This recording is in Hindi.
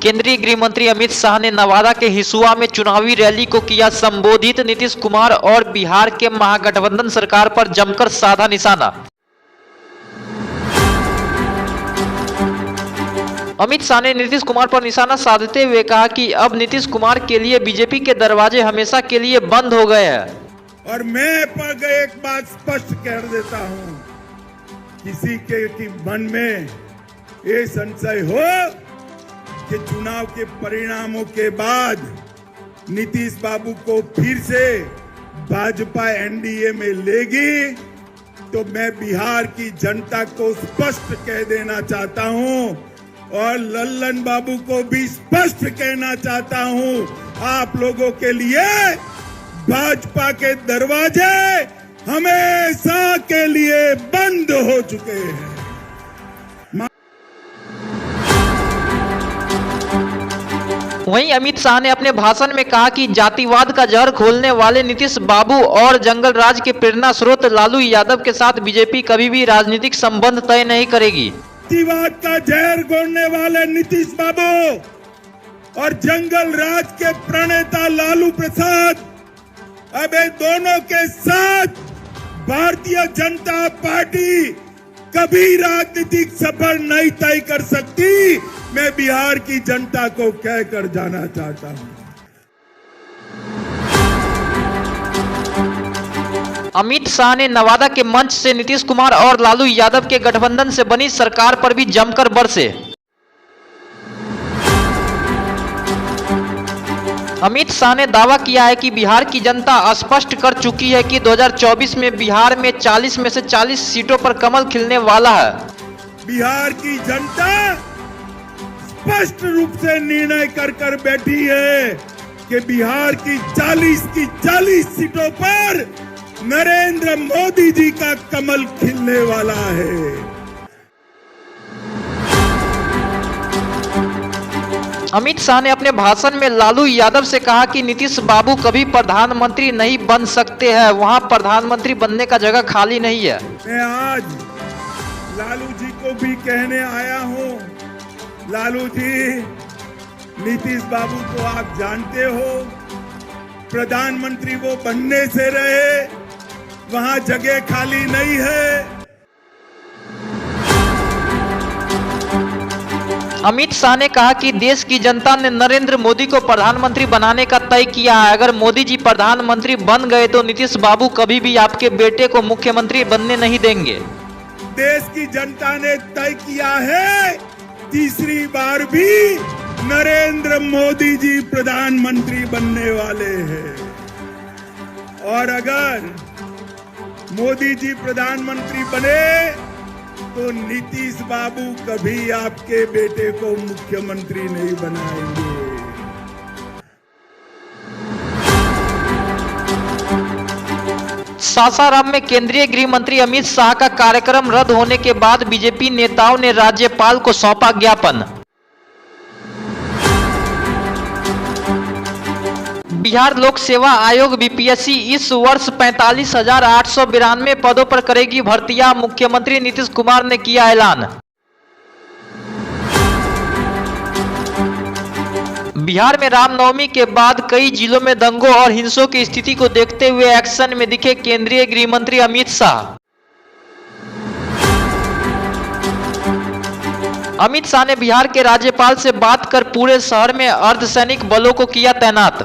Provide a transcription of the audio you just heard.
केंद्रीय गृह मंत्री अमित शाह ने नवादा के हिसुआ में चुनावी रैली को किया संबोधित। नीतीश कुमार और बिहार के महागठबंधन सरकार पर जमकर साधा निशाना। अमित शाह ने नीतीश कुमार पर निशाना साधते हुए कहा कि अब नीतीश कुमार के लिए बीजेपी के दरवाजे हमेशा के लिए बंद हो गए हैं। और मैं एक बात स्पष्ट कर देता हूं, किसी के मन में ये संशय हो कि चुनाव के परिणामों के बाद नीतीश बाबू को फिर से भाजपा एनडीए में लेगी, तो मैं बिहार की जनता को स्पष्ट कह देना चाहता हूं और लल्लन बाबू को भी स्पष्ट कहना चाहता हूं, आप लोगों के लिए भाजपा के दरवाजे हमेशा के लिए बंद हो चुके हैं। वहीं अमित शाह ने अपने भाषण में कहा कि जातिवाद का जहर खोलने वाले नीतीश बाबू और जंगल राज के प्रेरणा स्रोत लालू यादव के साथ बीजेपी कभी भी राजनीतिक संबंध तय नहीं करेगी। जातिवाद का जहर घोलने वाले नीतीश बाबू और जंगल राज के प्रणेता लालू प्रसाद अब दोनों के साथ भारतीय जनता पार्टी कभी राजनीतिक सफर नहीं तय कर सकती। मैं बिहार की जनता को कहकर जाना चाहता हूं। अमित शाह ने नवादा के मंच से नीतीश कुमार और लालू यादव के गठबंधन से बनी सरकार पर भी जमकर बरसे। अमित शाह ने दावा किया है कि बिहार की जनता स्पष्ट कर चुकी है कि 2024 में बिहार में 40 में से 40 सीटों पर कमल खिलने वाला है। बिहार की जनता स्पष्ट रूप से निर्णय कर बैठी है कि बिहार की 40 सीटों पर नरेंद्र मोदी जी का कमल खिलने वाला है। अमित शाह ने अपने भाषण में लालू यादव से कहा कि नीतीश बाबू कभी प्रधानमंत्री नहीं बन सकते हैं, वहां प्रधानमंत्री बनने का जगह खाली नहीं है। मैं आज लालू जी को भी कहने आया हूं, लालू जी, नीतीश बाबू को आप जानते हो, प्रधानमंत्री वो बनने से रहे, वहां जगह खाली नहीं है। अमित शाह ने कहा कि देश की जनता ने नरेंद्र मोदी को प्रधानमंत्री बनाने का तय किया है। अगर मोदी जी प्रधानमंत्री बन गए तो नीतीश बाबू कभी भी आपके बेटे को मुख्यमंत्री बनने नहीं देंगे। देश की जनता ने तय किया है, तीसरी बार भी नरेंद्र मोदी जी प्रधानमंत्री बनने वाले हैं। और अगर मोदी जी प्रधानमंत्री बने तो नीतीश बाबू कभी आपके बेटे को मुख्यमंत्री नहीं बनाएंगे। सासाराम में केंद्रीय गृह मंत्री अमित शाह का कार्यक्रम रद्द होने के बाद बीजेपी नेताओं ने राज्यपाल को सौंपा ज्ञापन। बिहार लोक सेवा आयोग बीपीएससी इस वर्ष 45,892 पदों पर करेगी भर्तियां, मुख्यमंत्री नीतीश कुमार ने किया ऐलान। बिहार में रामनवमी के बाद कई जिलों में दंगों और हिंसों की स्थिति को देखते हुए एक्शन में दिखे केंद्रीय गृह मंत्री अमित शाह। अमित शाह ने बिहार के राज्यपाल से बात कर पूरे शहर में अर्धसैनिक बलों को किया तैनात।